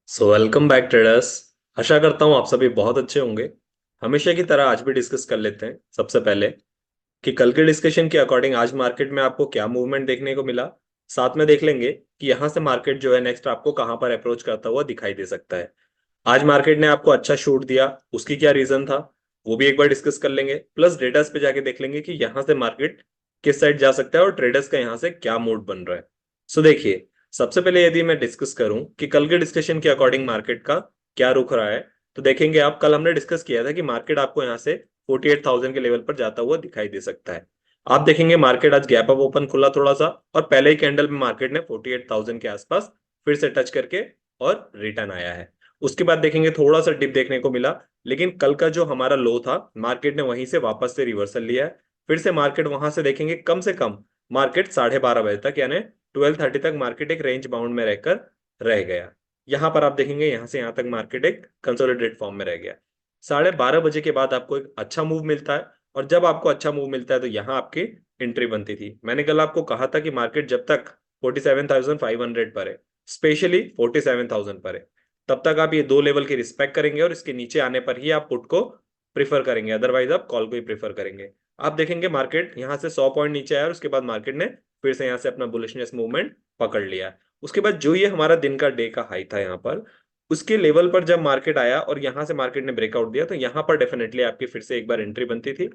Welcome back traders. आशा करता हूँ आप सभी बहुत अच्छे होंगे। हमेशा की तरह आज भी डिस्कस कर लेते हैं सबसे पहले कि कल के डिस्कशन के अकॉर्डिंग आज मार्केट में आपको क्या मूवमेंट देखने को मिला। साथ में देख लेंगे कि यहाँ से मार्केट जो है नेक्स्ट आपको कहाँ पर अप्रोच करता हुआ दिखाई दे सकता है। आज मार्केट ने आपको अच्छा शूट दिया, उसकी क्या रीजन था वो भी एक बार डिस्कस कर लेंगे। प्लस डेटास पे जाके देख लेंगे कि यहाँ से मार्केट किस साइड जा सकता है और ट्रेडर्स का यहाँ से क्या मूड बन रहा है। देखिए, सबसे पहले यदि मैं डिस्कस करूं कि कल के डिस्कशन के अकॉर्डिंग मार्केट का क्या रुख रहा है, तो देखेंगे आप कल हमने डिस्कस किया था कि मार्केट आपको यहाँ से 48,000 के लेवल पर जाता हुआ दिखाई दे सकता है। आप देखेंगे मार्केट आज गैप अप ओपन खुला थोड़ा सा, और पहले ही कैंडल में मार्केट ने 48,000 के आसपास फिर से टच करके और रिटर्न आया है। उसके बाद देखेंगे थोड़ा सा डिप देखने को मिला, लेकिन कल का जो हमारा लो था मार्केट ने वहीं से वापस से रिवर्सल लिया है। फिर से मार्केट वहां से देखेंगे कम से कम मार्केट 12:30 बजे तक यानी 12:30 तक मार्केट एक रेंज बाउंड में रहकर रह गया। यहां पर आप देखेंगे यहां से यहां तक मार्केट एक कंसोलिडेट फॉर्म में रह गया। 12:30 बजे के बाद आपको एक अच्छा मूव मिलता है, और जब आपको अच्छा मूव मिलता है तो यहां आपकी एंट्री बनती थी। मैंने कल आपको कहा था कि मार्केट जब तक 47,500 पर है, स्पेशली 47,000 पर है, तब तक आप ये दो लेवल की रिस्पेक्ट करेंगे और इसके नीचे आने पर ही आप पुट को प्रीफर करेंगे, अदरवाइज आप कॉल को ही प्रीफर करेंगे। आप देखेंगे मार्केट यहां से 100 पॉइंट नीचे आया और उसके बाद मार्केट ने फिर से यहाँ से अपना बुलिशनेस मूवमेंट पकड़ लिया। उसके बाद जो ये हमारा दिन का डे का हाई था यहाँ पर, उसके लेवल पर जब मार्केट आया और यहाँ से मार्केट ने ब्रेकआउट दिया, तो यहाँ पर डेफिनेटली आपकी फिर से एक बार एंट्री बनती थी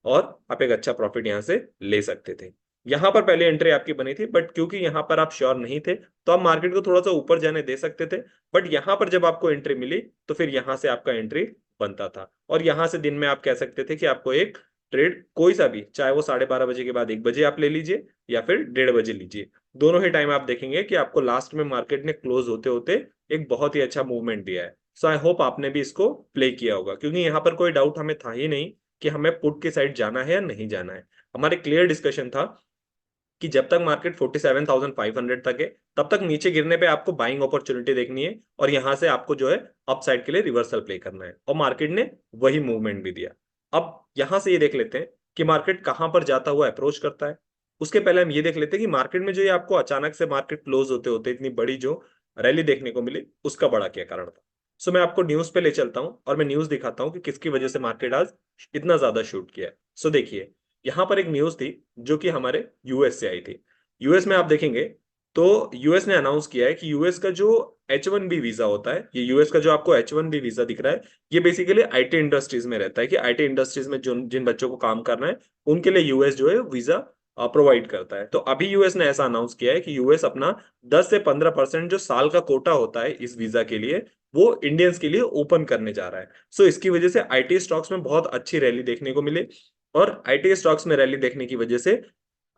और आप एक अच्छा प्रॉफिट यहाँ से ले सकते थे। यहाँ पर पहले एंट्री आपकी बनी थी, बट क्योंकि यहाँ पर आप श्योर नहीं थे तो आप मार्केट को थोड़ा सा ऊपर जाने दे सकते थे। बट यहाँ पर जब आपको एंट्री मिली तो फिर यहाँ से आपका एंट्री बनता था, और यहाँ से दिन में आप कह सकते थे कि आपको एक ट्रेड कोई सा भी, चाहे वो 12:30 बजे के बाद 1 बजे आप ले लीजिए या फिर 1:30 बजे लीजिए, दोनों ही टाइम आप देखेंगे कि आपको लास्ट में मार्केट ने क्लोज होते होते एक बहुत ही अच्छा मूवमेंट दिया है। आई होप आपने भी इसको प्ले किया होगा, क्योंकि यहाँ पर कोई डाउट हमें था ही नहीं कि हमें पुट की साइड जाना है या नहीं जाना है। हमारे क्लियर डिस्कशन था कि जब तक मार्केट 47,500 तक है तब तक नीचे गिरने पे आपको बाइंग अपॉर्चुनिटी देखनी है, और यहां से आपको जो है अपसाइड के लिए रिवर्सल प्ले करना है, और मार्केट ने वही मूवमेंट भी दिया। अब यहां से ये देख लेते हैं कि मार्केट कहां पर जाता हुआ अप्रोच करता है। उसके पहले हम ये देख लेते हैं कि मार्केट में जो ये आपको अचानक से मार्केट क्लोज होते होते इतनी बड़ी जो रैली देखने को मिली, उसका बड़ा क्या कारण था। मैं आपको न्यूज पे ले चलता हूं और मैं न्यूज दिखाता हूं कि किसकी वजह से मार्केट आज इतना ज्यादा शूट किया है। देखिए, यहां पर एक न्यूज थी जो कि हमारे यूएस से आई थी। यूएस में आप देखेंगे तो यूएस ने अनाउंस किया है कि यूएस का जो H1B वीजा होता है, ये यूएस का जो आपको H1B वीजा दिख रहा है, ये बेसिकली आईटी इंडस्ट्रीज में रहता है कि आईटी इंडस्ट्रीज में जो जिन बच्चों को काम करना है उनके लिए यूएस जो है वीजा प्रोवाइड करता है। तो अभी यूएस ने ऐसा अनाउंस किया है कि यूएस अपना 10 से 15% जो साल का कोटा होता है इस वीजा के लिए, वो इंडियंस के लिए ओपन करने जा रहा है। इसकी वजह से आईटी स्टॉक्स में बहुत अच्छी रैली देखने को मिली, और आईटी स्टॉक्स में रैली देखने की वजह से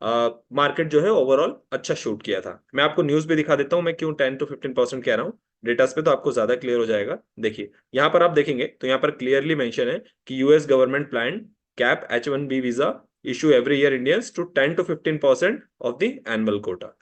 मार्केट जो है ओवरऑल अच्छा शूट किया था। मैं आपको न्यूज भी दिखा देता हूं मैं क्यों 10 to 15% कह रहा हूँ। डेटास पे तो आपको ज्यादा क्लियर हो जाएगा। देखिए, यहाँ पर आप देखेंगे तो यहाँ पर क्लियरली मेंशन है कि US government plan cap H1B visa issue every year Indians to 10 to 15% of the annual quota.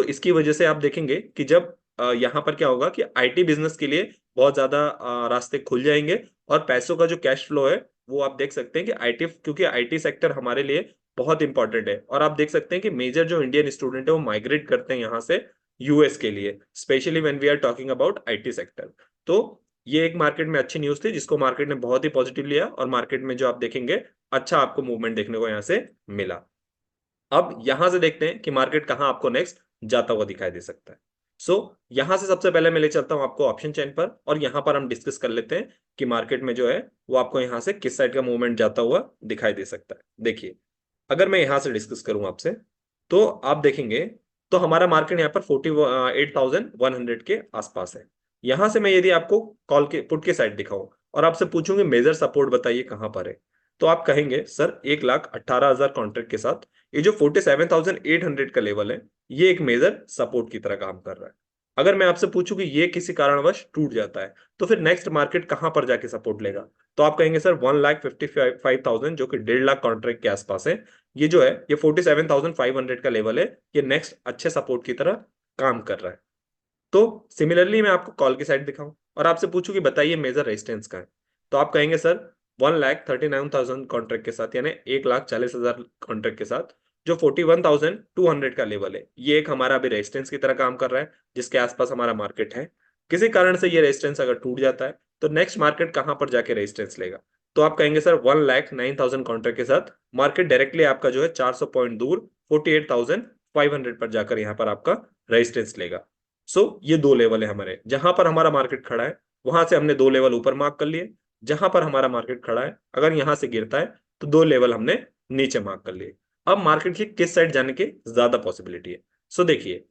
इसकी वजह से आप देखेंगे कि जब यहाँ पर क्या होगा कि आईटी बिजनेस के लिए बहुत ज्यादा रास्ते खुल जाएंगे, और पैसों का जो कैश फ्लो है वो आप देख सकते हैं कि आईटी, क्योंकि आईटी सेक्टर हमारे लिए बहुत इंपॉर्टेंट है, और आप देख सकते हैं कि मेजर जो इंडियन स्टूडेंट है वो माइग्रेट करते हैं यहाँ से यूएस के लिए, specially when we are talking about IT sector. तो ये एक मार्केट में अच्छी न्यूज थी जिसको मार्केट ने बहुत ही पॉजिटिव लिया, और मार्केट में जो आप देखेंगे अच्छा आपको मूवमेंट देखने को यहाँ से मिला। अब यहां से देखते हैं कि मार्केट कहां आपको नेक्स्ट जाता हुआ दिखाई दे सकता है। यहां से सबसे पहले मैं ले चलता हूं आपको ऑप्शन चेन पर, और यहां पर हम डिस्कस कर लेते हैं कि मार्केट में जो है वो आपको यहां से किस साइड का मूवमेंट जाता हुआ दिखाई दे सकता है। देखिए, अगर मैं यहां से डिस्कस करूं आपसे, तो आप देखेंगे तो हमारा मार्केट यहाँ पर 48,100 के आसपास है। यहां से मैं यदि आपको कॉल के पुट के साइड दिखाऊं और आपसे पूछूंगी मेजर सपोर्ट बताइए कहां पर है, तो आप कहेंगे सर 1,18,000 कॉन्ट्रैक्ट के साथ ये जो 47,800 का लेवल है, ये एक मेजर सपोर्ट की तरह काम कर रहा है। अगर मैं आपसे पूछूं कि ये किसी कारणवश टूट जाता है तो फिर नेक्स्ट मार्केट कहां पर जाके सपोर्ट लेगा, तो आप कहेंगे सर 1,55,000 जो कि 1.5 लाख कॉन्ट्रैक्ट के आसपास है, ये जो है ये 47,500 का लेवल है, ये नेक्स्ट अच्छे सपोर्ट की तरह काम कर रहा है। तो सिमिलरली मैं आपको कॉल की साइड दिखाऊं और आपसे पूछूं कि बताइए मेजर रेजिस्टेंस का है, तो आप कहेंगे सर 1,39,000 कॉन्ट्रैक्ट के साथ यानी 1,40,000 कॉन्ट्रैक्ट के साथ जो 41,200 का लेवल है, ये एक हमारा अभी रेजिस्टेंस की तरह काम कर रहा है जिसके आसपास हमारा मार्केट है। किसी कारण से ये रेजिस्टेंस अगर टूट जाता है तो नेक्स्ट मार्केट कहां पर जाके रेजिस्टेंस लेगा? तो आप कहेंगे सर 1,09,000 कॉन्ट्रैक्ट के साथ मार्केट डायरेक्टली आपका जो है 400 पॉइंट दूर 48,500 पर जाकर यहां पर आपका रेजिस्टेंस लेगा। ये दो लेवल है हमारे, जहां पर हमारा मार्केट खड़ा है वहां से हमने दो लेवल ऊपर मार्क कर लिए, जहां पर हमारा मार्केट खड़ा है अगर यहां से गिरता है तो दो लेवल हमने नीचे मार्क कर लिए। अब मार्केट की किस साइड जाने की ज्यादा पॉसिबिलिटी है? देखिए,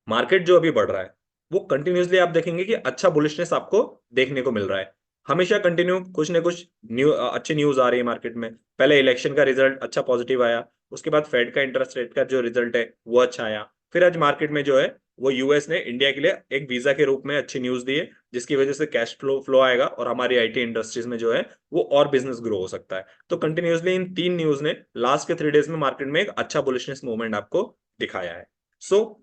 मार्केट जो अभी बढ़ रहा है वो कंटिन्यूसली आप देखेंगे कि अच्छा बुलिशनेस आपको देखने को मिल रहा है। हमेशा कंटिन्यू कुछ ना कुछ अच्छी न्यूज आ रही है मार्केट में। पहले इलेक्शन का रिजल्ट अच्छा पॉजिटिव आया, उसके बाद फेड का इंटरेस्ट रेट का जो रिजल्ट है वो अच्छा आया, फिर आज मार्केट में जो है वो यूएस ने इंडिया के लिए एक वीजा के रूप में अच्छी न्यूज दी है, जिसकी वजह से कैश फ्लो फ्लो आएगा और हमारी आईटी इंडस्ट्रीज में जो है वो और बिजनेस ग्रो हो सकता है। तो कंटिन्यूसली इन तीन न्यूज ने लास्ट के 3 डेज में मार्केट में एक अच्छा बुलिशनेस मूवमेंट आपको दिखाया है।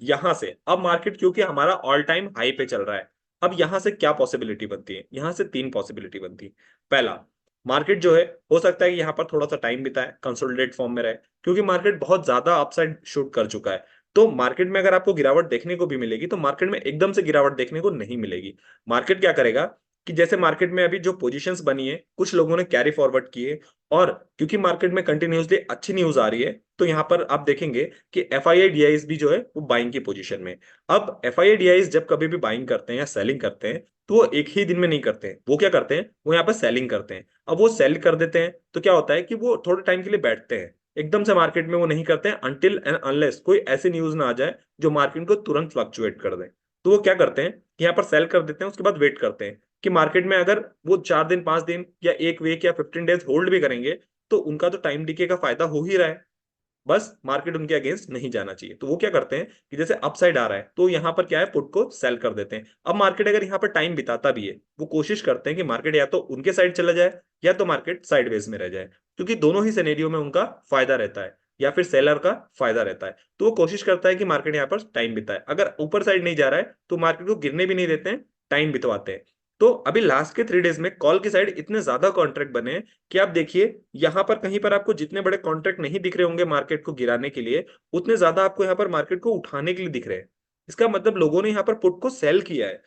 यहां से अब मार्केट क्योंकि हमारा ऑल टाइम हाई पे चल रहा है, अब यहां से क्या पॉसिबिलिटी बनती है? यहां से तीन पॉसिबिलिटी बनती है। पहला, मार्केट जो है हो सकता है कि यहां पर थोड़ा सा टाइम बिताए, कंसोलिडेट फॉर्म में रहे, क्योंकि मार्केट बहुत ज्यादा अपसाइड शूट कर चुका है। तो मार्केट में अगर आपको गिरावट देखने को भी मिलेगी तो मार्केट में एकदम से गिरावट देखने को नहीं मिलेगी। मार्केट क्या करेगा कि जैसे मार्केट में अभी जो पोजीशंस बनी है कुछ लोगों ने कैरी फॉरवर्ड किए, और क्योंकि मार्केट में कंटिन्यूसली अच्छी न्यूज आ रही है तो यहां पर आप देखेंगे कि F I I D eyes भी जो है वो बाइंग की पोजीशन में। अब F I I D eyes जब कभी भी बाइंग करते हैं या सेलिंग करते हैं तो वो एक ही दिन में नहीं करते हैं, वो क्या करते हैं, वो यहाँ पर सेलिंग करते हैं। अब वो सेल कर देते हैं तो क्या होता है कि वो थोड़े टाइम के लिए बैठते हैं, एकदम से मार्केट में वो नहीं करते हैं अनटिल एंड अनलेस कोई ऐसी न्यूज ना आ जाए जो मार्केट को तुरंत फ्लक्चुएट कर दे। तो वो क्या करते हैं कि यहाँ पर सेल कर देते हैं, उसके बाद वेट करते हैं कि मार्केट में अगर वो 4 दिन 5 दिन या एक वीक या 15 डेज होल्ड भी करेंगे तो उनका तो टाइम डीके का फायदा हो ही रहा है, बस मार्केट उनके अगेंस्ट नहीं जाना चाहिए। तो वो क्या करते हैं कि जैसे अपसाइड आ रहा है तो यहाँ पर क्या है, पुट को सेल कर देते हैं। अब मार्केट अगर यहाँ पर टाइम बिताता भी है वो कोशिश करते हैं कि मार्केट या तो उनके साइड चला जाए या तो मार्केट साइडवेज में रह जाए, क्योंकि दोनों ही सिनेरियो में उनका फायदा रहता है या फिर सेलर का फायदा रहता है। तो वो कोशिश करता है कि मार्केट यहाँ पर टाइम बिताए, अगर ऊपर साइड नहीं जा रहा है तो मार्केट को गिरने भी नहीं देते हैं, टाइम बितवाते हैं। तो अभी लास्ट के 3 डेज में कॉल की साइड इतने ज्यादा कॉन्ट्रैक्ट बने कि आप देखिए यहां पर कहीं पर आपको जितने बड़े कॉन्ट्रैक्ट नहीं दिख रहे होंगे मार्केट को गिराने के लिए, उतने ज्यादा आपको यहाँ पर मार्केट को उठाने के लिए दिख रहे हैं। इसका मतलब लोगों ने यहाँ पर पुट को सेल किया है।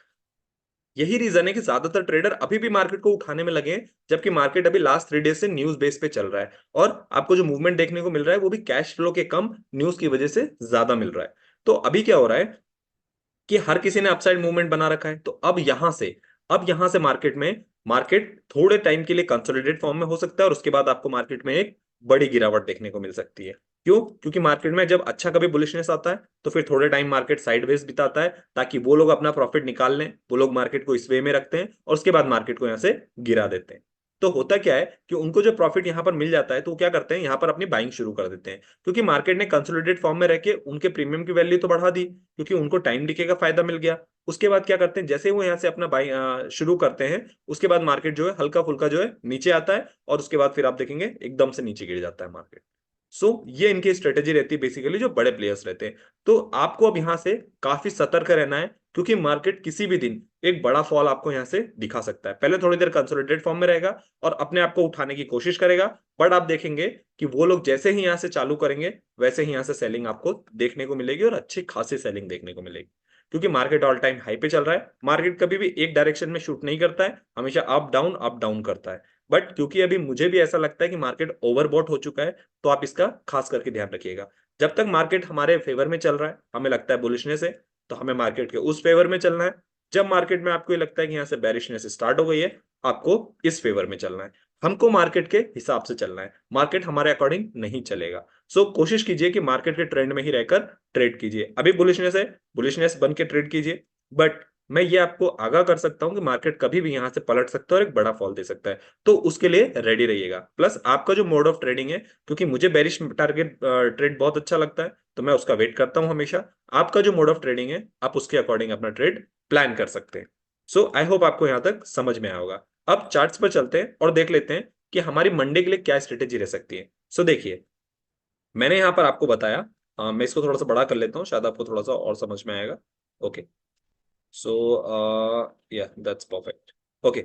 यही रीजन है कि ज्यादातर ट्रेडर अभी भी मार्केट को उठाने में लगे हैं, जबकि मार्केट अभी लास्ट 3 डेज से न्यूज बेस पे चल रहा है, और आपको जो मूवमेंट देखने को मिल रहा है वो भी कैश फ्लो के कम न्यूज की वजह से ज्यादा मिल रहा है। तो अभी क्या हो रहा है कि हर किसी ने अपसाइड मूवमेंट बना रखा है, तो अब यहां से मार्केट थोड़े टाइम के लिए कंसोलिडेट फॉर्म में हो सकता है और उसके बाद आपको मार्केट में एक बड़ी गिरावट देखने को मिल सकती है। क्यों? क्योंकि मार्केट में जब अच्छा कभी बुलिशनेस आता है तो फिर थोड़े टाइम मार्केट साइडवेज बिताता है, ताकि वो लोग अपना प्रॉफिट निकाल लें, वो लोग मार्केट को इस वे में रखते हैं और उसके बाद मार्केट को यहां से गिरा देते हैं। तो होता क्या है कि उनको जो प्रॉफिट यहां पर मिल जाता है तो वो क्या करते हैं, यहां पर अपनी बाइंग शुरू कर देते हैं, क्योंकि मार्केट ने कंसोलिडेट फॉर्म में रह के उनके प्रीमियम की वैल्यू तो बढ़ा दी, क्योंकि उनको टाइम डिके का फायदा मिल गया। उसके बाद क्या करते हैं, जैसे ही वो यहाँ से अपना बाई शुरू करते हैं उसके बाद मार्केट जो है हल्का फुल्का जो है नीचे आता है, और उसके बाद फिर आप देखेंगे एकदम से नीचे गिर जाता है मार्केट। ये इनकी स्ट्रेटेजी रहती है बेसिकली, जो बड़े प्लेयर्स रहते हैं। तो आपको अब यहाँ से काफी सतर्क रहना है, क्योंकि मार्केट किसी भी दिन एक बड़ा फॉल आपको यहाँ से दिखा सकता है। पहले थोड़ी देर कंसोलिडेट फॉर्म में रहेगा और अपने आप को उठाने की कोशिश करेगा, बट आप देखेंगे कि वो लोग जैसे ही यहाँ से चालू करेंगे वैसे ही यहाँ से सेलिंग आपको देखने को मिलेगी, और अच्छी खासी सेलिंग देखने को मिलेगी, क्योंकि मार्केट ऑल टाइम हाई पे चल रहा है। मार्केट कभी भी एक डायरेक्शन में शूट नहीं करता है, हमेशा अप डाउन करता है। बट क्योंकि अभी मुझे भी ऐसा लगता है कि मार्केट ओवरबॉट हो चुका है, तो आप इसका खास करके ध्यान रखिएगा। जब तक मार्केट हमारे फेवर में चल रहा है, हमें लगता है बुलिशनेस है, तो हमें मार्केट के उस फेवर में चलना है। जब मार्केट में आपको ये लगता है कि यहाँ से बेरिशनेस स्टार्ट हो गई है, आपको इस फेवर में चलना है। हमको मार्केट के हिसाब से चलना है, मार्केट हमारे अकॉर्डिंग नहीं चलेगा। कोशिश कीजिए कि मार्केट के ट्रेंड में ही रहकर ट्रेड कीजिए। अभी बुलिशनेस है, बुलिशनेस बन के ट्रेड कीजिए, बट मैं ये आपको आगाह कर सकता हूं कि मार्केट कभी भी यहां से पलट सकता है और एक बड़ा फॉल दे सकता है, तो उसके लिए रेडी रहिएगा। प्लस आपका जो मोड ऑफ ट्रेडिंग है, क्योंकि मुझे बेरिश टारगेट ट्रेड बहुत अच्छा लगता है तो मैं उसका वेट करता हूं हमेशा। आपका जो मोड ऑफ ट्रेडिंग है आप उसके अकॉर्डिंग अपना ट्रेड प्लान कर सकते हैं। आई होप आपको यहां तक समझ में आया होगा। अब चार्ट्स पर चलते हैं और देख लेते हैं कि हमारी मंडे के लिए क्या स्ट्रेटेजी रह सकती है। देखिए, मैंने यहां पर आपको बताया, मैं इसको थोड़ा सा बड़ा कर लेता हूँ, शायद आपको थोड़ा सा और समझ में आएगा। ओके, सो या दैट्स परफेक्ट। ओके,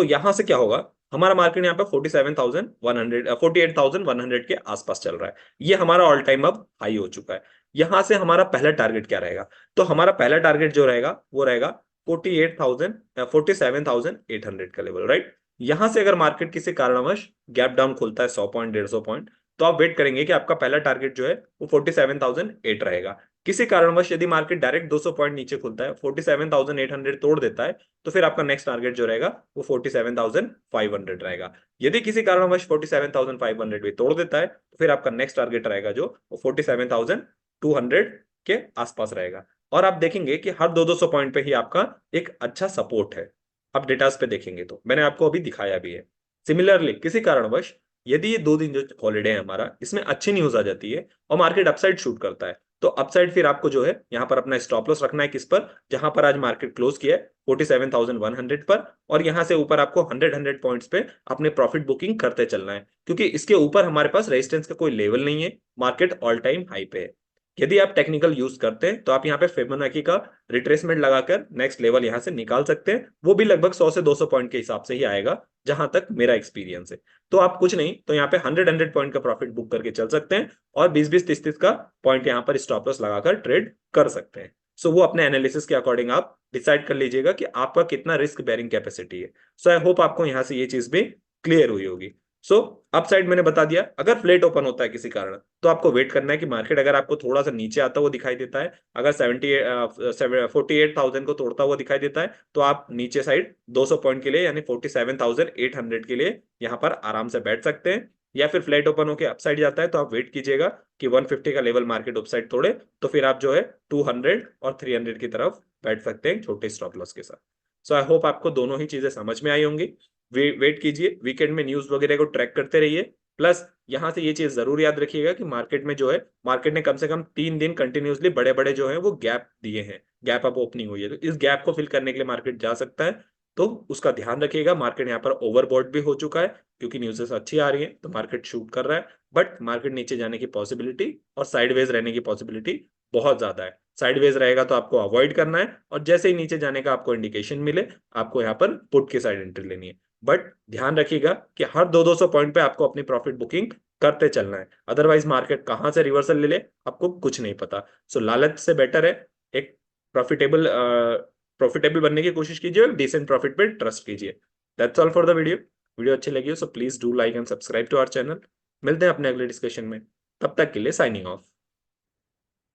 यहां से क्या होगा, हमारा मार्केट यहाँ पे 47,100 48,100 के आसपास चल रहा है। ये हमारा ऑल टाइम अब हाई हो चुका है। यहां से हमारा पहला टारगेट क्या रहेगा? तो हमारा पहला टारगेट जो रहेगा वो रहेगा 47,800 का लेवल, राइट। यहां से अगर मार्केट किसी कारणवश गैप डाउन खुलता है 100 पॉइंट, 150 पॉइंट, तो आप वेट करेंगे कि आपका पहला टारगेट जो है वो 47,008 रहेगा। किसी कारणवश यदि मार्केट डायरेक्ट 200 पॉइंट नीचे खुलता है, 47,800 तोड़ देता है, तो फिर आपका नेक्स्ट टारगेट जो रहेगा वो 47,500 रहेगा। यदि किसी कारणवश 47,500 भी तोड़ देता है, तो फिर आपका नेक्स्ट टारगेट रहेगा जो वो 47,200 के आसपास रहेगा। और आप देखेंगे कि हर 200 पॉइंट पे ही आपका एक अच्छा सपोर्ट है। अब डेटास पे देखेंगे तो मैंने आपको अभी दिखाया भी है। सिमिलरली किसी कारणवश यदि ये 2 दिन जो हॉलीडे है हमारा, इसमें अच्छी न्यूज आ जाती है और मार्केट अपसाइड शूट करता है, तो अपसाइड फिर आपको जो है यहाँ पर अपना स्टॉप लॉस रखना है किस पर, जहां पर आज मार्केट क्लोज किया है 47,100 पर, और यहां से ऊपर आपको 100 पॉइंट्स पे अपने प्रॉफिट बुकिंग करते चलना है, क्योंकि इसके ऊपर हमारे पास रेजिस्टेंस का कोई लेवल नहीं है, मार्केट ऑल टाइम हाई पे है। यदि आप टेक्निकल यूज करते हैं तो आप यहाँ पे फिबोनाची का रिट्रेसमेंट लगाकर नेक्स्ट लेवल यहाँ से निकाल सकते हैं, वो भी लगभग 100 से 200 पॉइंट के हिसाब से ही आएगा, जहां तक मेरा एक्सपीरियंस है। तो आप कुछ नहीं तो यहाँ पे 100 पॉइंट का प्रॉफिट बुक करके चल सकते हैं, और 20-20, 30-30 का पॉइंट यहाँ पर स्टॉप लॉस लगाकर ट्रेड कर सकते हैं। सो वो अपने एनालिसिस के अकॉर्डिंग आप डिसाइड कर लीजिएगा कि आपका कितना रिस्क बेरिंग कैपेसिटी है। सो आई होप आपको यहाँ से ये चीज भी क्लियर हुई होगी। सो अप साइड मैंने बता दिया, अगर फ्लेट ओपन होता है किसी कारण, तो आपको वेट करना है कि मार्केट अगर आपको थोड़ा सा नीचे आता हुआ दिखाई देता है, अगर 48,000 को तोड़ता हुआ दिखाई देता है, तो आप नीचे साइड 200 पॉइंट के लिए यानी 47,800 के लिए यहाँ पर आराम से बैठ सकते हैं। या फिर फ्लैट ओपन होकर अपसाइड जाता है तो आप वेट कीजिएगा कि 150 का लेवल मार्केट अपसाइड तोड़े, तो फिर आप जो है 200 और 300 की तरफ बैठ सकते हैं छोटे स्टॉप लॉस के साथ। सो आई होप आपको दोनों ही चीजें समझ में आई होंगी। वेट कीजिए, वीकेंड में न्यूज वगैरह को ट्रैक करते रहिए। प्लस यहां से ये चीज जरूर याद रखिएगा कि मार्केट में जो है, मार्केट ने कम से कम 3 दिन कंटिन्यूसली बड़े बड़े जो है वो गैप दिए हैं, गैप अप ओपनिंग हुई है, तो इस गैप को फिल करने के लिए मार्केट जा सकता है। तो उसका ध्यान रखिएगा। मार्केट यहाँ पर ओवरबॉट भी हो चुका है, क्योंकि न्यूज़ेस अच्छी आ रही है तो मार्केट शूट कर रहा है, बट मार्केट नीचे जाने की पॉसिबिलिटी और साइडवेज रहने की पॉसिबिलिटी बहुत ज्यादा है। साइडवेज रहेगा तो आपको अवॉइड करना है, और जैसे ही नीचे जाने का आपको इंडिकेशन मिले, आपको यहाँ पर पुट की साइड एंट्री लेनी है। बट ध्यान रखिएगा कि हर 200 पॉइंट पे आपको अपनी प्रॉफिट बुकिंग करते चलना है, अदरवाइज मार्केट कहां से रिवर्सल ले ले आपको कुछ नहीं पता। सो लालच से बेटर है एक प्रॉफिटेबल प्रॉफिटेबल बनने की कोशिश कीजिए और डिसेंट प्रॉफिट पे ट्रस्ट कीजिए। That's all for the video. Video अच्छी लगी हो so please do like and subscribe to our channel. मिलते हैं अपने अगले डिस्कशन में, तब तक के लिए साइनिंग ऑफ।